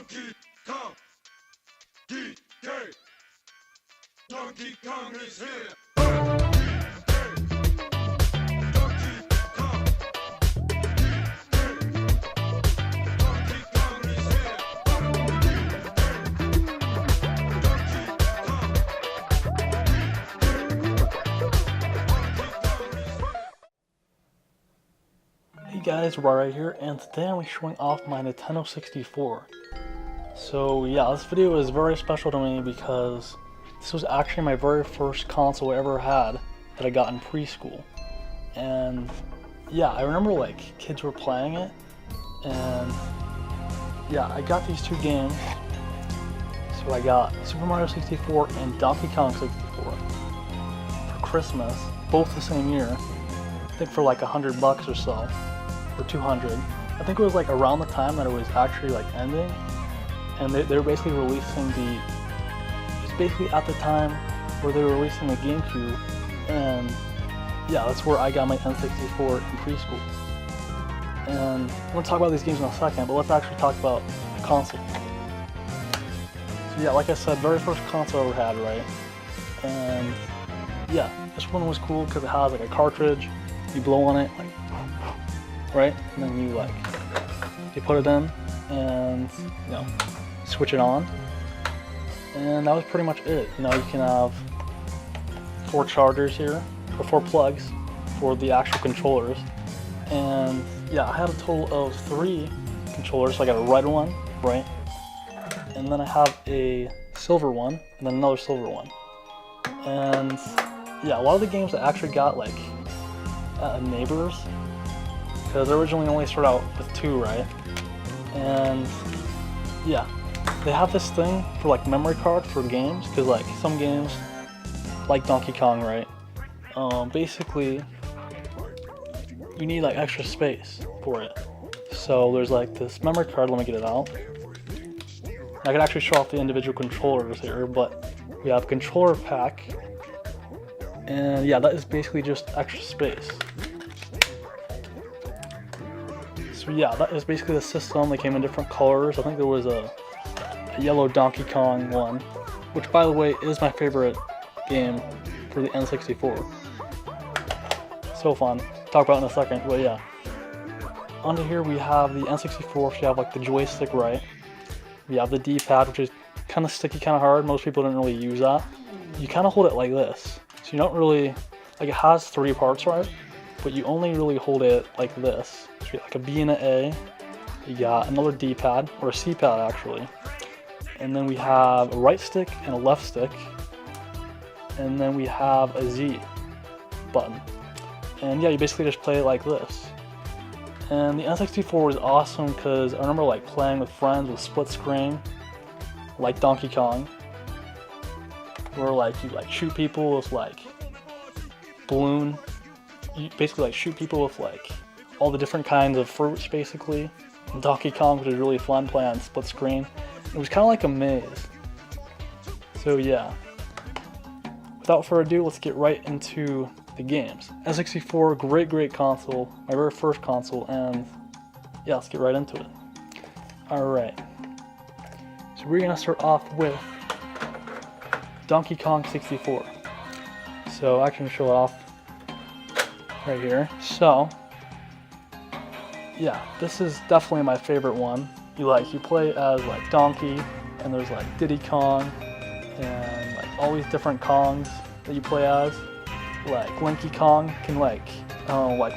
Donkey Kong, DK, Donkey Kong is here. Hey guys, right here, and today I'm showing off my Nintendo 64. So yeah, this video is very special to me because this was actually my very first console I ever had that I got in preschool. And yeah, I remember like kids were playing it, and yeah, I got these two games. So I got Super Mario 64 and Donkey Kong 64 for Christmas, both the same year. I think for like $100 or so. For 200. I think it was like around the time that it was actually like ending, and they were basically releasing it's basically at the time where they were releasing the GameCube, and yeah, that's where I got my N64 in preschool. And I'm going to talk about these games in a second, but let's actually talk about the console. So yeah, like I said, very first console I ever had, right? And yeah, this one was cool because it has like a cartridge, you blow on it, like, right, and then you put it in and switch it on, and that was pretty much it. You can have 4 chargers here, or 4 plugs for the actual controllers, and yeah, I had a total of 3 controllers. So I got a red one, right, and then I have a silver one, and then another silver one. And yeah, a lot of the games I actually got like neighbors, because originally only started out with 2, right? And yeah, they have this thing for like memory card for games, because like some games, like Donkey Kong, right? Basically, you need like extra space for it. So there's like this memory card. Let me get it out. I can actually show off the individual controllers here, but we have controller pack, and yeah, that is basically just extra space. So yeah, that is basically the system. They came in different colors. I think there was a yellow Donkey Kong one, which by the way is my favorite game for the N64. So fun. Talk about it in a second, but yeah. Onto here we have the N64, so you have like the joystick, right? We have the D-pad, which is kind of sticky, kind of hard. Most people don't really use that. You kind of hold it like this. So you don't really, like, it has 3 parts, right? But you only really hold it like this. So you got like a B and an A. You got another D-pad, or a C-pad actually. And then we have a right stick and a left stick. And then we have a Z button. And yeah, you basically just play it like this. And the N64 was awesome because I remember like playing with friends with split screen, like Donkey Kong, where like you like shoot people with like balloon. You basically like shoot people with like all the different kinds of fruits, basically. And Donkey Kong, which was really fun, playing on split screen. It was kind of like a maze. So yeah, without further ado, let's get right into the games. N64, great console, my very first console, and yeah, let's get right into it. Alright, so we're gonna start off with Donkey Kong 64. So I can show it off right here. So yeah, this is definitely my favorite one. You play as like Donkey, and there's like Diddy Kong, and like all these different Kongs that you play as. Like Linky Kong can like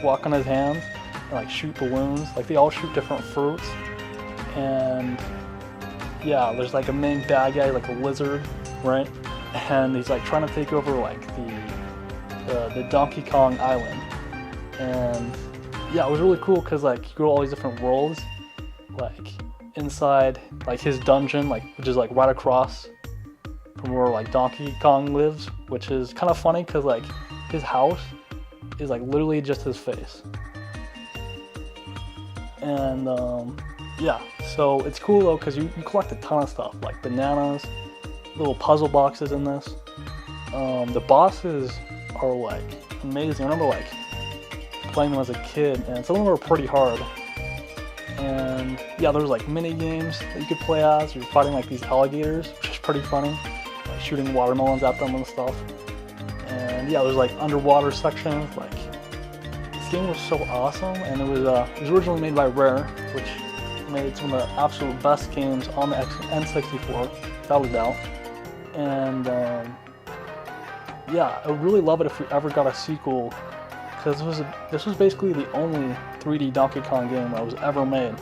walk on his hands and like shoot balloons. Like they all shoot different fruits. And yeah, there's like a main bad guy, like a lizard, right? And he's like trying to take over like the Donkey Kong Island. And yeah, it was really cool because like you go to all these different worlds, like inside like his dungeon, like which is like right across from where like Donkey Kong lives, which is kind of funny because like his house is like literally just his face. And yeah, so it's cool though because you collect a ton of stuff like bananas, little puzzle boxes in this. The bosses are like amazing. I remember like playing them as a kid, and some of them were pretty hard. And yeah, there was like mini games that you could play as. You're fighting like these alligators, which is pretty funny, like shooting watermelons at them and stuff. And yeah, there's like underwater sections. Like, this game was so awesome, and it was originally made by Rare, which made it one of the absolute best games on the N64, without a doubt. And yeah, I would really love it if we ever got a sequel, because this was basically the only 3D Donkey Kong game that was ever made.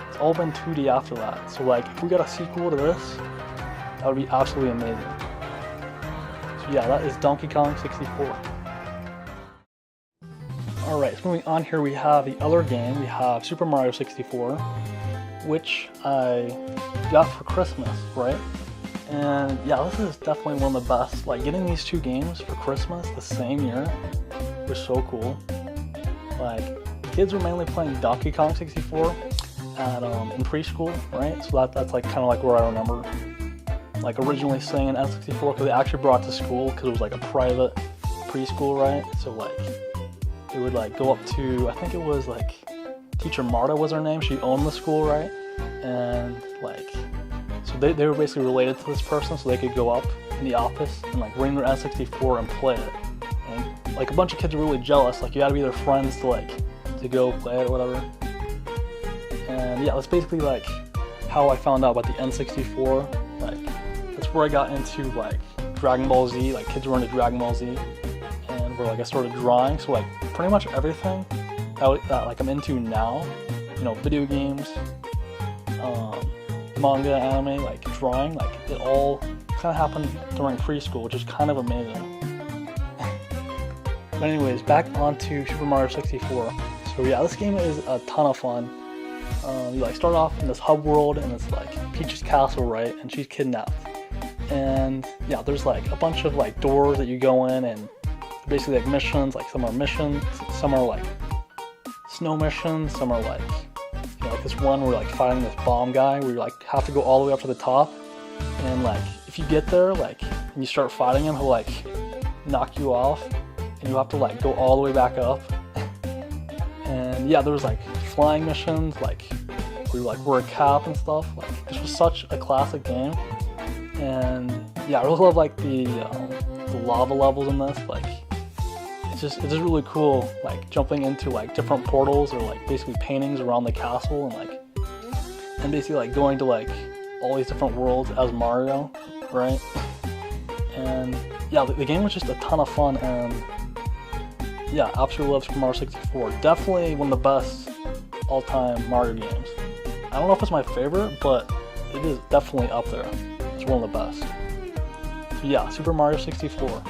It's all been 2D after that. So like, if we got a sequel to this, that would be absolutely amazing. So yeah, that is Donkey Kong 64. Alright, so moving on here, we have the other game. We have Super Mario 64, which I got for Christmas, right? And yeah, this is definitely one of the best. Like, getting these two games for Christmas the same year was so cool. Like, kids were mainly playing Donkey Kong 64 in preschool, right? So that's like kind of like where I remember like originally seeing an N64, because they actually brought it to school because it was like a private preschool, right? So like, it would like go up to, I think it was like Teacher Marta was her name. She owned the school, right? And like, so they were basically related to this person, so they could go up in the office and like bring their N64 and play it. And like, a bunch of kids were really jealous. Like, you had to be their friends to go play it or whatever. And yeah, that's basically like how I found out about the N64. Like, that's where I got into like Dragon Ball Z. Like, kids were into Dragon Ball Z, and where like I started drawing. So like, pretty much everything that like I'm into now, you know, video games, manga, anime, like drawing, like it all kind of happened during preschool, which is kind of amazing. But anyways, back onto Super Mario 64. So yeah, this game is a ton of fun. You like start off in this hub world, and it's like Peach's castle, right? And she's kidnapped. And yeah, there's like a bunch of like doors that you go in, and basically like missions. Like, some are missions, some are like snow missions, some are like, you know, like this one where like fighting this bomb guy where you like have to go all the way up to the top, and like if you get there, like, and you start fighting him, he'll like knock you off, and you have to like go all the way back up. And yeah, there was like flying missions, like where you like wear a cap and stuff. Like, this was such a classic game. And yeah, I really love like the lava levels in this. Like, it's just really cool, like jumping into like different portals, or like basically paintings around the castle, and basically like going to like all these different worlds as Mario, right? And yeah, the game was just a ton of fun, and yeah, absolutely love Super Mario 64. Definitely one of the best all-time Mario games. I don't know if it's my favorite, but it is definitely up there. It's one of the best. So yeah, Super Mario 64.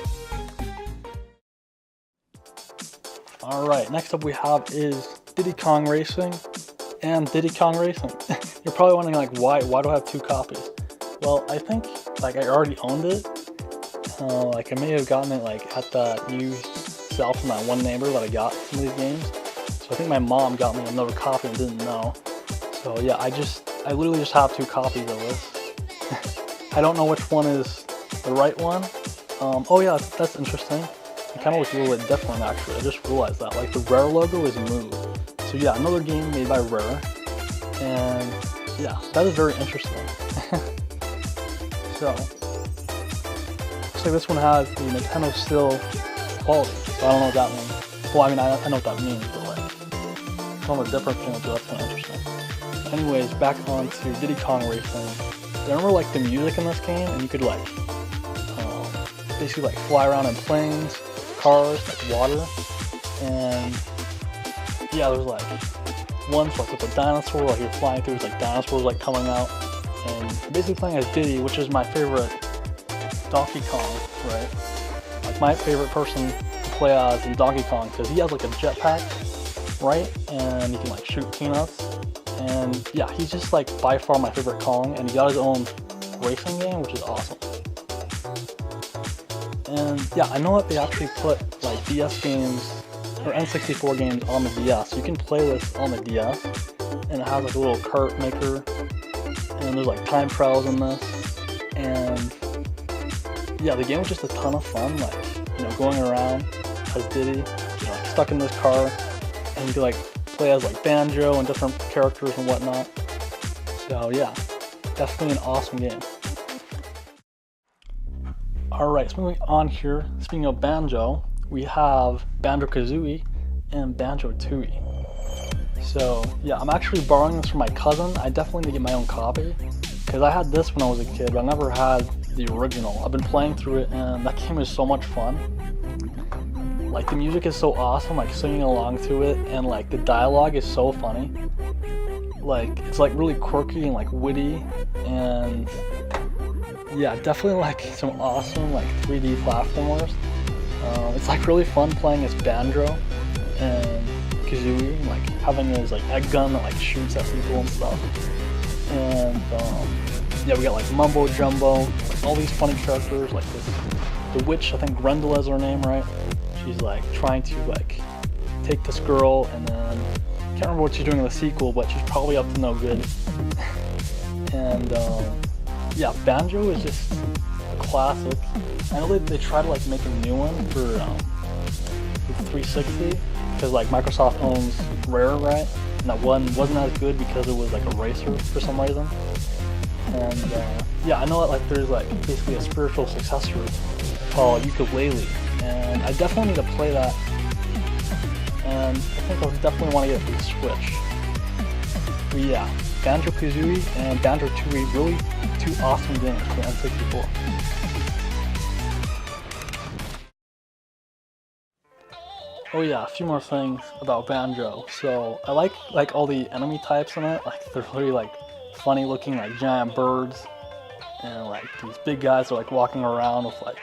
Alright, next up we have is Diddy Kong Racing and Diddy Kong Racing. You're probably wondering like, why do I have two copies? Well, I think like I already owned it. Like, I may have gotten it like at that used sale from that one neighbor that I got some of these games. So I think my mom got me another copy and didn't know. So yeah, I literally just have two copies of this. I don't know which one is the right one. Oh yeah, that's interesting. It kind of looks a little bit different actually. I just realized that. Like, the Rare logo is moved. So yeah, another game made by Rare. And yeah, that is very interesting. So, looks like this one has the Nintendo Still quality. So I don't know what that means. Well, I mean, I know what that means, but like, it's on a different channel, so that's kind of interesting. Anyways, back on to Diddy Kong Racing. I remember like the music in this game, and you could like basically like fly around in planes, cars, like water, and yeah, there's like ones like with a dinosaur, like you're flying through, it's like dinosaurs like coming out, and basically playing as Diddy, which is my favorite Donkey Kong, right? Like, my favorite person to play as in Donkey Kong, because he has like a jetpack, right? And he can like shoot peanuts. And yeah, he's just like by far my favorite Kong, and he got his own racing game, which is awesome. And yeah, I know that they actually put like DS games or N64 games on the DS. So you can play this on the DS, and it has like a little kart maker, and there's like time trials in this. And yeah, the game was just a ton of fun. Like, you know, going around as Diddy, you know, like stuck in this car, and you could like play as like Banjo and different characters and whatnot. So yeah, definitely an awesome game. Alright, so moving on here, speaking of Banjo, we have Banjo-Kazooie and Banjo-Tooie. So yeah, I'm actually borrowing this from my cousin. I definitely need to get my own copy, because I had this when I was a kid, but I never had the original. I've been playing through it, and that game is so much fun. Like, the music is so awesome, like singing along to it, and like the dialogue is so funny. Like, it's like really quirky and like witty, and yeah, definitely like some awesome like 3D platformers. It's like really fun playing as Banjo and Kazooie, like having his like egg gun that like shoots at people and stuff. And yeah, we got like Mumbo Jumbo, like all these funny characters, like the witch, I think Grendel is her name, right? She's like trying to like take this girl, and then can't remember what she's doing in the sequel, but she's probably up to no good. And yeah, Banjo is just a classic. I know they tried to like make a new one for the 360, because like Microsoft owns Rare, right? And that one wasn't as good because it was like a racer for some reason. And yeah, I know that like there's like basically a spiritual successor called Yooka-Laylee, and I definitely need to play that. And I think I'll definitely want to get it for the Switch. But yeah, Banjo-Kazooie and Banjo-Tooie, really two awesome games for the N64. Oh yeah, a few more things about Banjo. So I like all the enemy types in it. Like, they're really like funny looking, like giant birds, and like these big guys are like walking around with like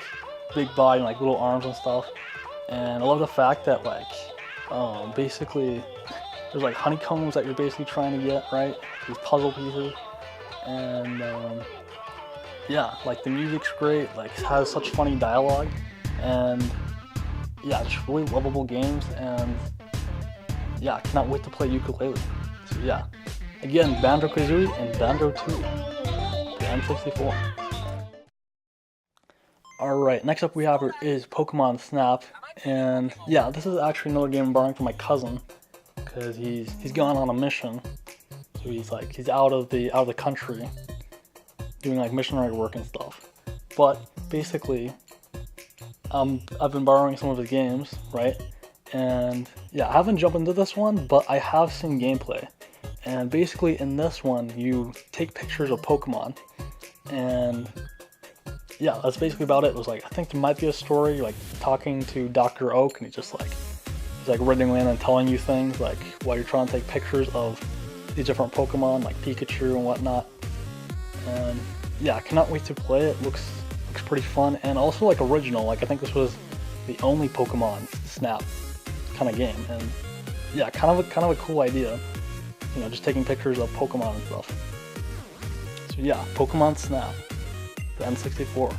big body and like little arms and stuff. And I love the fact that like basically there's like honeycombs that you're basically trying to get, right? These puzzle pieces. And yeah, like the music's great, like it has such funny dialogue, and yeah, it's really lovable games, and yeah, I cannot wait to play Yooka-Laylee. So yeah, again, Banjo-Kazooie and Banjo-Tooie, the N64. Alright, next up we have here is Pokemon Snap, and yeah, this is actually another game I'm borrowing from my cousin, because he's gone on a mission. So he's out of the country doing like missionary work and stuff. But basically, I've been borrowing some of his games, right? And yeah, I haven't jumped into this one, but I have seen gameplay. And basically in this one, you take pictures of Pokemon, and yeah, that's basically about it. It was like, I think there might be a story, like talking to Dr. Oak, and he's like running around and telling you things like while you're trying to take pictures of these different Pokemon, like Pikachu and whatnot. And yeah, I cannot wait to play it. Looks pretty fun, and also like original. Like, I think this was the only Pokemon Snap kind of game, and yeah, kind of a cool idea. You know, just taking pictures of Pokemon and stuff. So yeah, Pokemon Snap, the N64.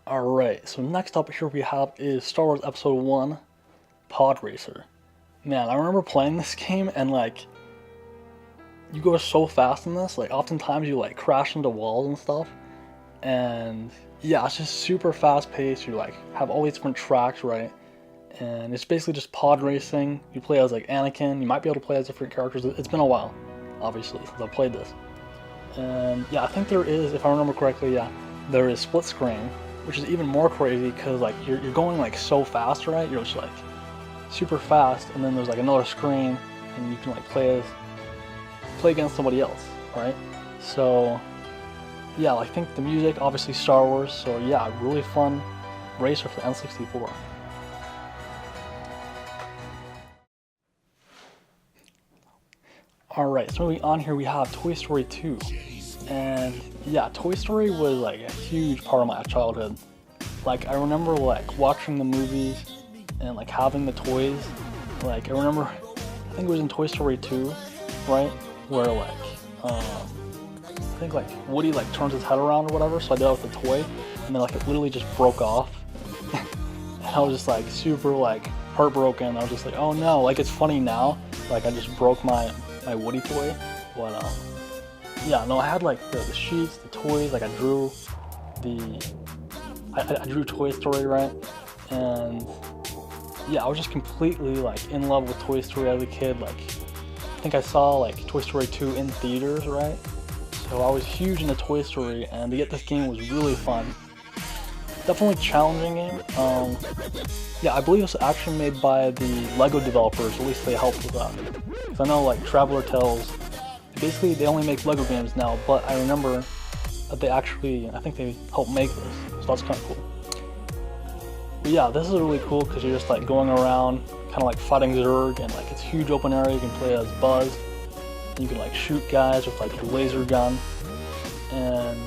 Alright, so next up here we have is Star Wars Episode 1, Pod Racer. Man, I remember playing this game, and like, you go so fast in this, like oftentimes you like crash into walls and stuff. And yeah, it's just super fast paced. You like have all these different tracks, right? And it's basically just pod racing. You play as like Anakin, you might be able to play as different characters. It's been a while, obviously, since I've played this. And yeah, I think there is, if I remember correctly, yeah, there is split screen, which is even more crazy because like you're going like so fast, right? You're just like super fast, and then there's like another screen, and you can like play against somebody else, right? So yeah, I think the music, obviously Star Wars, so yeah, really fun racer for the N64. Alright, so moving on here we have Toy Story 2. And yeah, Toy Story was like a huge part of my childhood. Like, I remember like watching the movies and like having the toys. Like, I remember, I think it was in Toy Story 2, right? Where like, I think like Woody like turns his head around or whatever, so I did it with the toy, and then like it literally just broke off. And I was just like super like heartbroken. I was just like, oh no, like it's funny now, like I just broke my Woody toy. But yeah, no, I had like the sheets, the toys, like I drew I drew Toy Story, right? And yeah, I was just completely like in love with Toy Story as a kid. Like, I think I saw like Toy Story 2 in theaters, right? So I was huge into Toy Story, and to get this game was really fun. Definitely challenging game. Yeah, I believe it was actually made by the Lego developers. At least they helped with that. Because I know like Traveler Tales, basically they only make Lego games now, but I remember that they actually, I think they helped make this, so that's kind of cool. But yeah, this is really cool because you're just like going around, kind of like fighting Zurg, and like it's a huge open area. You can play as Buzz, and you can like shoot guys with like your laser gun, and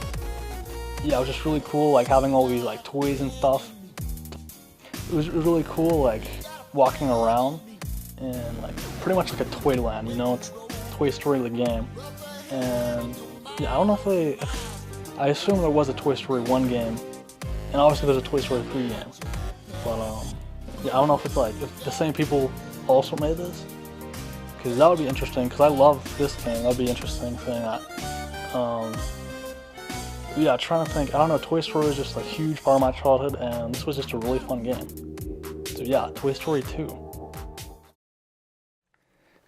yeah, it was just really cool, like having all these like toys and stuff. It was really cool, like walking around and like pretty much like a Toyland, you know, it's Toy Story the game. And yeah, I don't know if I assume there was a Toy Story 1 game, and obviously there's a Toy Story 3 game. But yeah, I don't know if it's like if the same people also made this, because that would be interesting. Because I love this game, that'd be interesting saying that. Yeah, trying to think. I don't know. Toy Story was just a huge part of my childhood, and this was just a really fun game. So yeah, Toy Story 2.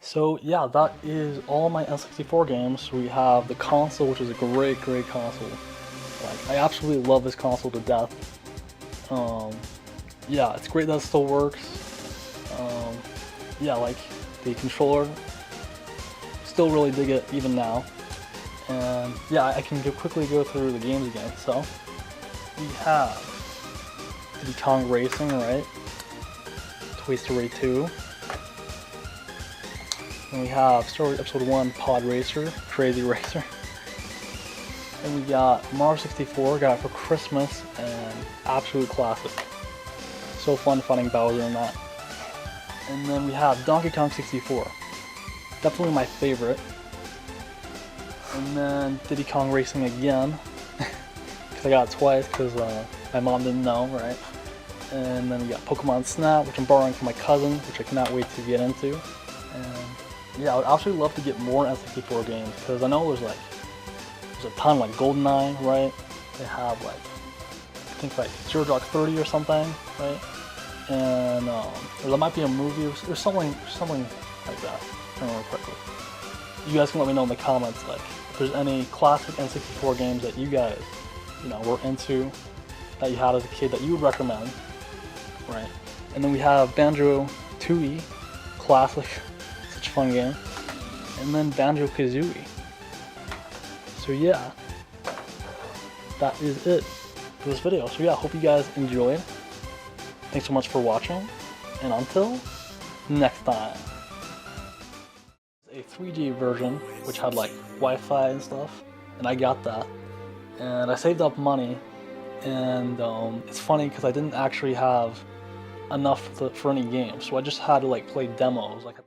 So yeah, that is all my N64 games. We have the console, which is a great console. Like, I absolutely love this console to death. Yeah, it's great that it still works. Yeah, like the controller, still really dig it even now. And yeah, I can quickly go through the games again. So we have Diddy Kong Racing, right? Toy Story 2. And we have Star Wars Episode 1 Pod Racer, Crazy Racer. And we got Mario 64, got it for Christmas, and absolute classic. So fun fighting Bowser in that. And then we have Donkey Kong 64. Definitely my favorite. And then Diddy Kong Racing again, because I got it twice because my mom didn't know, right? And then we got Pokemon Snap, which I'm borrowing from my cousin, which I cannot wait to get into. And yeah, I would absolutely love to get more N64 games, because I know there's a ton, like GoldenEye, right? They have like, I think like Zero Dark 30 or something, right? And or there might be a movie, or something like that. I don't remember correctly. You guys can let me know in the comments, like, if there's any classic N64 games that you guys, you know, were into, that you had as a kid that you would recommend, right? And then we have Banjo-Tooie, classic, such a fun game. And then Banjo-Kazooie. So yeah, that is it for this video. So yeah, I hope you guys enjoyed. Thanks so much for watching, and until next time. A 3G version, which had like Wi-Fi and stuff, and I got that. And I saved up money, and it's funny because I didn't actually have enough for any games, so I just had to like play demos. Like